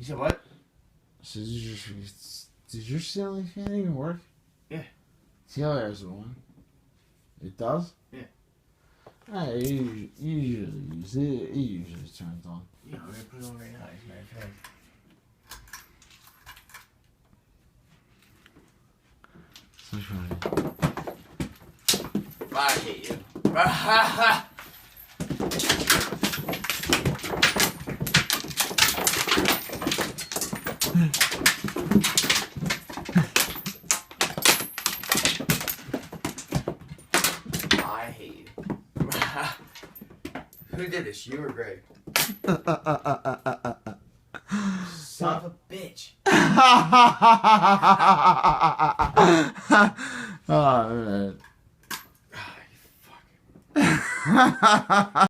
You said what? So does your ceiling fan even work? Yeah. See how there's one? It does? Yeah. You usually use it. It usually turns on. Yeah, I'm gonna put it on right now. As a matter of fact. So funny. I hate you. I hate you. Who did this? You or Greg? Son of a bitch. Oh, man. Ah, you fucking.